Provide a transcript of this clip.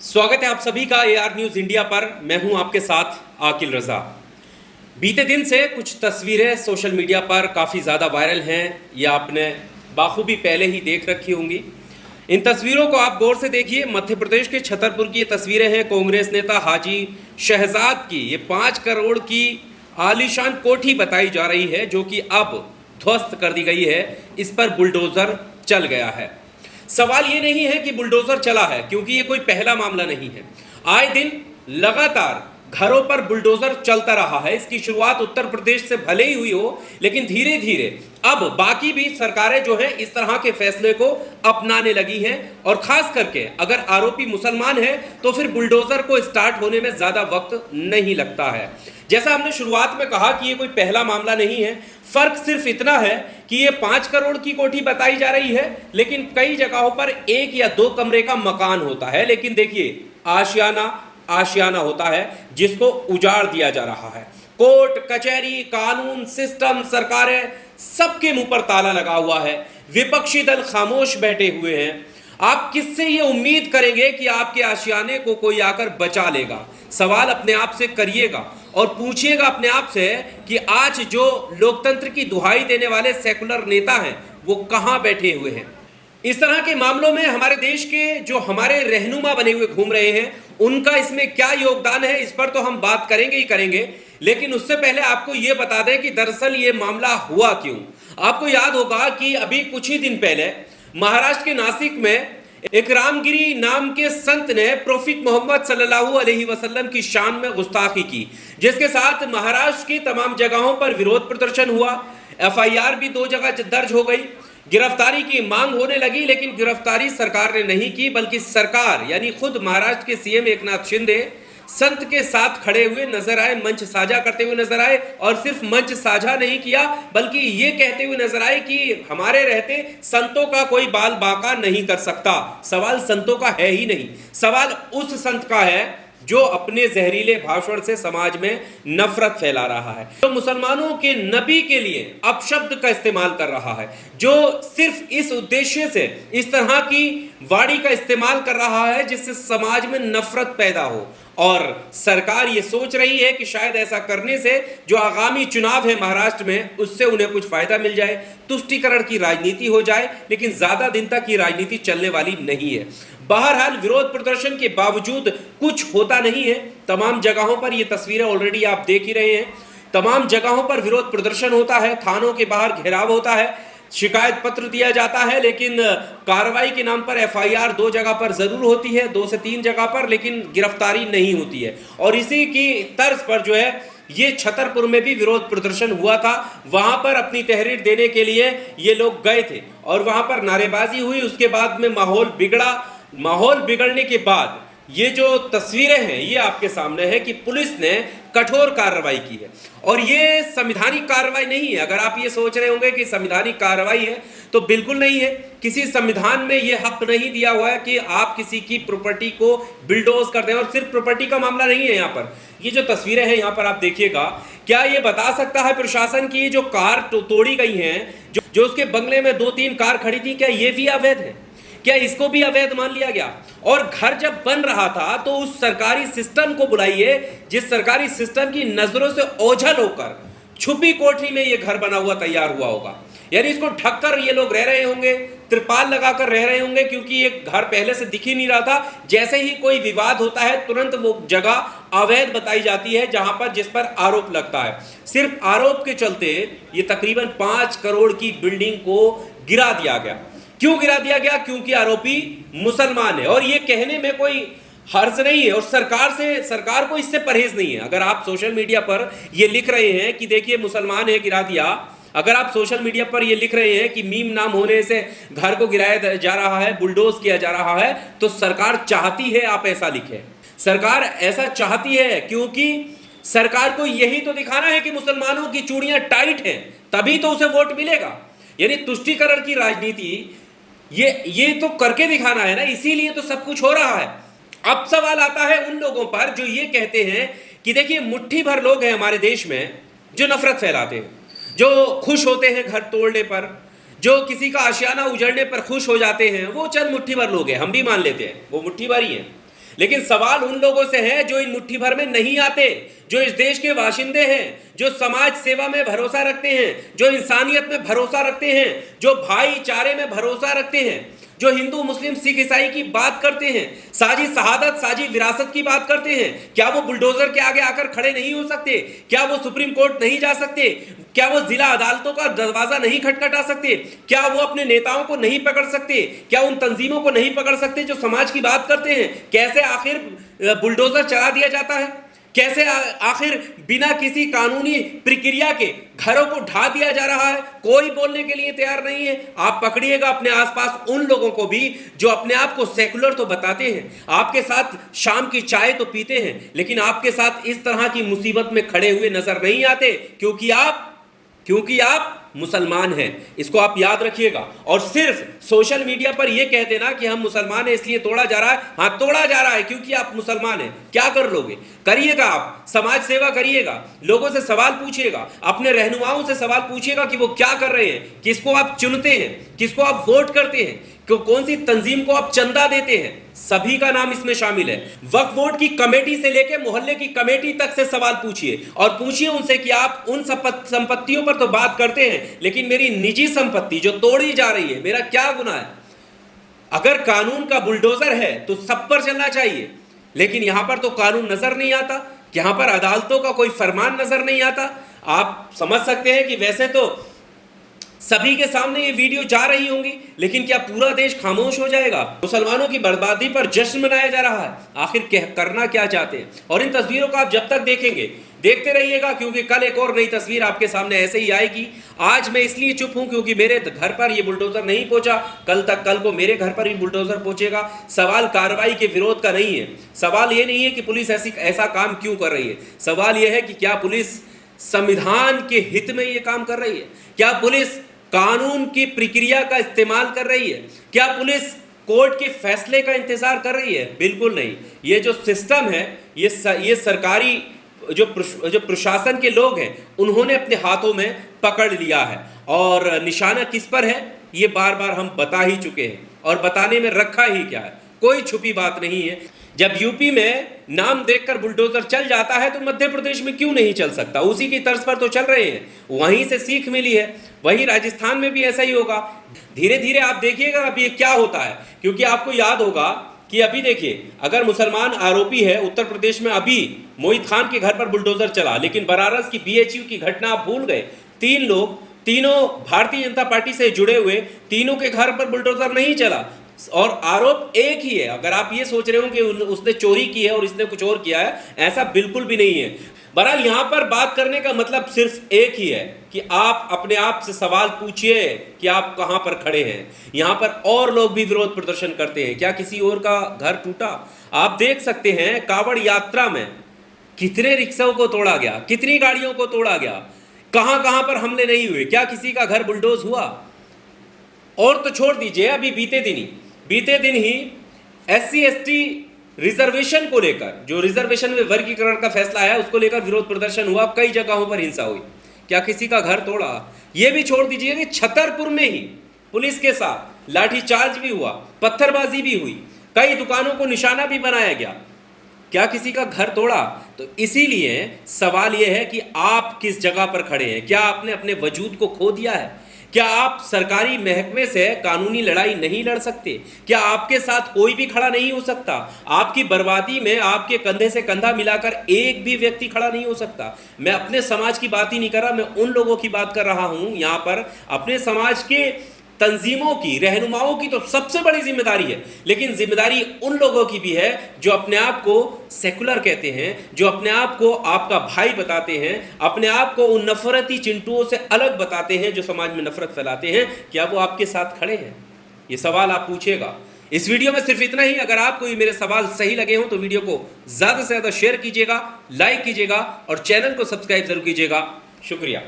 स्वागत है आप सभी का एआर न्यूज इंडिया पर। मैं हूं आपके साथ आकिल रजा। बीते दिन से कुछ तस्वीरें सोशल मीडिया पर काफ़ी ज़्यादा वायरल हैं, या आपने बाखूबी पहले ही देख रखी होंगी। इन तस्वीरों को आप गौर से देखिए। मध्य प्रदेश के छतरपुर की ये तस्वीरें हैं। कांग्रेस नेता हाजी शहजाद की ये 5 करोड़ की आलीशान कोठी बताई जा रही है, जो कि अब ध्वस्त कर दी गई है। इस पर बुलडोजर चल गया है। सवाल ये नहीं है कि बुलडोजर चला है, क्योंकि ये कोई पहला मामला नहीं है। आए दिन लगातार घरों पर बुलडोजर चलता रहा है। इसकी शुरुआत उत्तर प्रदेश से भले ही हुई हो, लेकिन धीरे धीरे अब बाकी भी सरकारें जो हैं इस तरह के फैसले को अपनाने लगी हैं। और खास करके अगर आरोपी मुसलमान है तो फिर बुलडोजर को स्टार्ट होने में ज्यादा वक्त नहीं लगता है। जैसा हमने शुरुआत में कहा कि ये कोई पहला मामला नहीं है। फर्क सिर्फ इतना है कि ये 5 करोड़ की कोठी बताई जा रही है, लेकिन कई जगहों पर 1 या 2 कमरे का मकान होता है। लेकिन देखिए, आशियाना होता है जिसको उजाड़ दिया जा रहा है। कोर्ट कचहरी, कानून, सिस्टम, सरकारें, सबके मुंह पर ताला लगा हुआ है। विपक्षी दल खामोश बैठे हुए हैं। आप किससे ये उम्मीद करेंगे कि आपके आशियाने को कोई आकर बचा लेगा? सवाल अपने आप से करिएगा और पूछिएगा अपने आप से कि आज जो लोकतंत्र की दुहाई देने वाले सेकुलर नेता हैं वो कहां बैठे हुए हैं। इस तरह के मामलों में हमारे देश के जो हमारे रहनुमा बने हुए घूम रहे हैं, उनका इसमें क्या योगदान है, इस पर तो हम बात करेंगे ही करेंगे। लेकिन उससे पहले आपको यह बता दें कि दरअसल ये मामला हुआ क्यों। आपको याद होगा कि अभी कुछ ही दिन पहले महाराष्ट्र के नासिक में एक रामगिरी नाम के संत ने प्रोफिट मोहम्मद सल्लल्लाहु अलैहि वसल्लम की शान में गुस्ताखी की, जिसके साथ महाराष्ट्र की तमाम जगहों पर विरोध प्रदर्शन हुआ। एफआईआर भी 2 जगह दर्ज हो गई। गिरफ्तारी की मांग होने लगी, लेकिन गिरफ्तारी सरकार ने नहीं की, बल्कि सरकार यानी खुद महाराष्ट्र के सीएम एकनाथ शिंदे संत के साथ खड़े हुए नजर आए, मंच साझा करते हुए नजर आए। और सिर्फ मंच साझा नहीं किया, बल्कि ये कहते हुए नजर आए कि हमारे रहते संतों का कोई बाल बांका नहीं कर सकता। सवाल संतों का है ही नहीं, सवाल उस संत का है जो अपने जहरीले भाषण से समाज में नफरत फैला रहा है, जो मुसलमानों के नबी के लिए अपशब्द का इस्तेमाल कर रहा है, जो सिर्फ इस उद्देश्य से इस तरह की वाणी का इस्तेमाल कर रहा है जिससे समाज में नफरत पैदा हो। और सरकार ये सोच रही है कि शायद ऐसा करने से जो आगामी चुनाव है महाराष्ट्र में, उससे उन्हें कुछ फायदा मिल जाए, तुष्टीकरण की राजनीति हो जाए। लेकिन ज्यादा दिन तक ये राजनीति चलने वाली नहीं है। बहरहाल विरोध प्रदर्शन के बावजूद कुछ होता नहीं है। तमाम जगहों पर ये तस्वीरें ऑलरेडी आप देख ही रहे हैं। तमाम जगहों पर विरोध प्रदर्शन होता है, थानों के बाहर घेराव होता है, शिकायत पत्र दिया जाता है, लेकिन कार्रवाई के नाम पर एफआईआर 2 जगह पर जरूर होती है, 2 से 3 जगह पर, लेकिन गिरफ्तारी नहीं होती है। और इसी की तर्ज पर जो है ये छतरपुर में भी विरोध प्रदर्शन हुआ था। वहां पर अपनी तहरीर देने के लिए ये लोग गए थे और वहां पर नारेबाजी हुई। उसके बाद में माहौल बिगड़ा। माहौल बिगड़ने के बाद ये जो तस्वीरें हैं ये आपके सामने है कि पुलिस ने कठोर कार्रवाई की है। और ये संवैधानिक कार्रवाई नहीं है। अगर आप ये सोच रहे होंगे कि संवैधानिक कार्रवाई है, तो बिल्कुल नहीं है। किसी संविधान में ये हक नहीं दिया हुआ है कि आप किसी की प्रॉपर्टी को बिल्डोज कर दें। और सिर्फ प्रॉपर्टी का मामला नहीं है। यहाँ पर ये जो तस्वीरें हैं यहाँ पर आप देखिएगा, क्या ये बता सकता है प्रशासन की ये जो कार तोड़ी गई हैं, जो उसके बंगले में 2-3 कार खड़ी थी, क्या ये भी अवैध है? क्या इसको भी अवैध मान लिया गया? और घर जब बन रहा था तो उस सरकारी सिस्टम को बुलाइए जिस सरकारी सिस्टम की नजरों से ओझल होकर छुपी कोठरी में ये घर बना हुआ तैयार हुआ होगा। यानी इसको ढककर ये लोग रह रहे होंगे, त्रिपाल लगाकर रह रहे होंगे, क्योंकि ये घर पहले से दिख ही नहीं रहा था। जैसे ही कोई विवाद होता है तुरंत वो जगह अवैध बताई जाती है जहां पर जिस पर आरोप लगता है। सिर्फ आरोप के चलते ये तकरीबन 5 करोड़ की बिल्डिंग को गिरा दिया गया। क्यों गिरा दिया गया? क्योंकि आरोपी मुसलमान है। और ये कहने में कोई हर्ज नहीं है, और सरकार को इससे परहेज नहीं है। अगर आप सोशल मीडिया पर ये लिख रहे हैं कि देखिए मुसलमान है गिरा दिया, अगर आप सोशल मीडिया पर ये लिख रहे हैं कि मीम नाम होने से घर को गिराया जा रहा है, बुलडोज किया जा रहा है, तो सरकार चाहती है आप ऐसा लिखें। सरकार ऐसा चाहती है क्योंकि सरकार को यही तो दिखाना है कि मुसलमानों की चूड़ियां टाइट हैं, तभी तो उसे वोट मिलेगा। यानी तुष्टीकरण की राजनीति ये तो करके दिखाना है ना, इसीलिए तो सब कुछ हो रहा है। अब सवाल आता है उन लोगों पर जो ये कहते हैं कि देखिए मुट्ठी भर लोग हैं हमारे देश में जो नफरत फैलाते हैं, जो खुश होते हैं घर तोड़ने पर, जो किसी का आशियाना उजड़ने पर खुश हो जाते हैं। वो चंद मुट्ठी भर लोग हैं, हम भी मान लेते हैं वो मुट्ठी भर ही हैं। लेकिन सवाल उन लोगों से है जो इन मुट्ठी भर में नहीं आते, जो इस देश के बाशिंदे हैं, जो समाज सेवा में भरोसा रखते हैं, जो इंसानियत में भरोसा रखते हैं, जो भाईचारे में भरोसा रखते हैं, जो हिंदू मुस्लिम सिख ईसाई की बात करते हैं, साझी शहादत साझी विरासत की बात करते हैं। क्या वो बुलडोजर के आगे आकर खड़े नहीं हो सकते? क्या वो सुप्रीम कोर्ट नहीं जा सकते? क्या वो जिला अदालतों का दरवाजा नहीं खटखटा सकते? क्या वो अपने नेताओं को नहीं पकड़ सकते? क्या उन तंजीमों को नहीं पकड़ सकते जो समाज की बात करते हैं? कैसे आखिर बुलडोजर चला दिया जाता है? कैसे आखिर बिना किसी कानूनी प्रक्रिया के घरों को ढा दिया जा रहा है? कोई बोलने के लिए तैयार नहीं है। आप पकड़िएगा अपने आसपास उन लोगों को भी जो अपने आप को सेकुलर तो बताते हैं, आपके साथ शाम की चाय तो पीते हैं, लेकिन आपके साथ इस तरह की मुसीबत में खड़े हुए नजर नहीं आते, क्योंकि आप मुसलमान हैं। इसको आप याद रखिएगा। और सिर्फ सोशल मीडिया पर यह कह देना कि हम मुसलमान हैं इसलिए तोड़ा जा रहा है, हाँ तोड़ा जा रहा है क्योंकि आप मुसलमान हैं। क्या कर लोगे? करिएगा, आप समाज सेवा करिएगा, लोगों से सवाल पूछिएगा, अपने रहनुमाओं से सवाल पूछिएगा कि वो क्या कर रहे हैं, किसको आप चुनते हैं, किसको आप वोट करते हैं, कौन सी तंजीम को आप चंदा देते हैं। सभी का नाम इसमें शामिल है। वक्फ बोर्ड की कमेटी से लेकर मोहल्ले की कमेटी तक से सवाल पूछिए, और पूछिए उनसे कि आप उन संपत्तियों पर तो बात करते हैं, लेकिन मेरी निजी संपत्ति जो तोड़ी जा रही है, मेरा क्या गुनाह है? अगर कानून का बुलडोजर है तो सब पर चलना चाहिए, लेकिन यहां पर तो कानून नजर नहीं आता, यहां पर अदालतों का कोई फरमान नजर नहीं आता। आप समझ सकते हैं कि वैसे तो सभी के सामने ये वीडियो जा रही होंगी, लेकिन क्या पूरा देश खामोश हो जाएगा? मुसलमानों की बर्बादी पर जश्न मनाया जा रहा है। आखिर करना क्या चाहते हैं? और इन तस्वीरों को आप जब तक देखेंगे, देखते रहिएगा, क्योंकि कल एक और नई तस्वीर आपके सामने ऐसे ही आएगी। आज मैं इसलिए चुप हूं क्योंकि मेरे घर पर ये बुलडोजर नहीं पहुंचा, कल को मेरे घर पर भी बुलडोजर पहुंचेगा। सवाल कार्रवाई के विरोध का नहीं है, सवाल ये नहीं है कि पुलिस ऐसा काम क्यों कर रही है, सवाल यह है कि क्या पुलिस संविधान के हित में ये काम कर रही है? क्या पुलिस कानून की प्रक्रिया का इस्तेमाल कर रही है? क्या पुलिस कोर्ट के फैसले का इंतजार कर रही है? बिल्कुल नहीं। ये जो सिस्टम है, ये सरकारी जो प्रशासन के लोग हैं, उन्होंने अपने हाथों में पकड़ लिया है। और निशाना किस पर है ये बार बार हम बता ही चुके हैं, और बताने में रखा ही क्या है, कोई छुपी बात नहीं है। जब यूपी में नाम देखकर बुलडोजर चल जाता है तो मध्य प्रदेश में क्यों नहीं चल सकता? उसी की तर्ज पर तो चल रहे हैं, वहीं से सीख मिली है। वहीं राजस्थान में भी ऐसा ही होगा। धीरे धीरे आप देखिएगा अब ये क्या होता है, क्योंकि आपको याद होगा कि अभी देखिए, अगर मुसलमान आरोपी है उत्तर प्रदेश में, अभी मोहित खान के घर पर बुलडोजर चला, लेकिन बनारस की बीएचयू की घटना आप भूल गए। 3 लोग, तीनों भारतीय जनता पार्टी से जुड़े हुए, तीनों के घर पर बुलडोजर नहीं चला, और आरोप एक ही है। अगर आप ये सोच रहे हो कि उसने चोरी की है और इसने कुछ और किया है, ऐसा बिल्कुल भी नहीं है। बहरहाल यहां पर बात करने का मतलब सिर्फ एक ही है कि आप अपने आप से सवाल पूछिए कि आप कहां पर खड़े हैं। यहां पर और लोग भी विरोध प्रदर्शन करते हैं, क्या किसी और का घर टूटा? आप देख सकते हैं कांवड़ यात्रा में कितने रिक्शाओं को तोड़ा गया, कितनी गाड़ियों को तोड़ा गया, कहां कहां पर हमले नहीं हुए, क्या किसी का घर बुलडोज हुआ? और तो छोड़ दीजिए, अभी बीते दिन ही SC/ST रिजर्वेशन को लेकर, जो रिजर्वेशन में वर्गीकरण का फैसला आया, उसको लेकर विरोध प्रदर्शन हुआ, कई जगहों पर हिंसा हुई। क्या किसी का घर तोड़ा? ये भी छोड़ दीजिए कि छतरपुर में ही पुलिस के साथ लाठीचार्ज भी हुआ, पत्थरबाजी भी हुई, कई दुकानों को निशाना भी बनाया गया। क्या किसी का घर तोड़ा? तो इसीलिए सवाल यह है कि आप किस जगह पर खड़े हैं। क्या आपने अपने वजूद को खो दिया है? क्या आप सरकारी महकमे से कानूनी लड़ाई नहीं लड़ सकते? क्या आपके साथ कोई भी खड़ा नहीं हो सकता? आपकी बर्बादी में आपके कंधे से कंधा मिलाकर एक भी व्यक्ति खड़ा नहीं हो सकता। मैं अपने समाज की बात ही नहीं कर रहा, मैं उन लोगों की बात कर रहा हूं यहां पर। अपने समाज के तंजीमों की, रहनुमाओं की तो सबसे बड़ी जिम्मेदारी है, लेकिन जिम्मेदारी उन लोगों की भी है जो अपने आप को सेकुलर कहते हैं, जो अपने आप को आपका भाई बताते हैं, अपने आप को उन नफरती चिंटुओं से अलग बताते हैं जो समाज में नफरत फैलाते हैं। क्या वो आपके साथ खड़े हैं? ये सवाल आप पूछिएगा। इस वीडियो में सिर्फ इतना ही। अगर आपको ये मेरे सवाल सही लगे हो तो वीडियो को ज़्यादा से ज़्यादा शेयर कीजिएगा, लाइक कीजिएगा और चैनल को सब्सक्राइब जरूर कीजिएगा। शुक्रिया।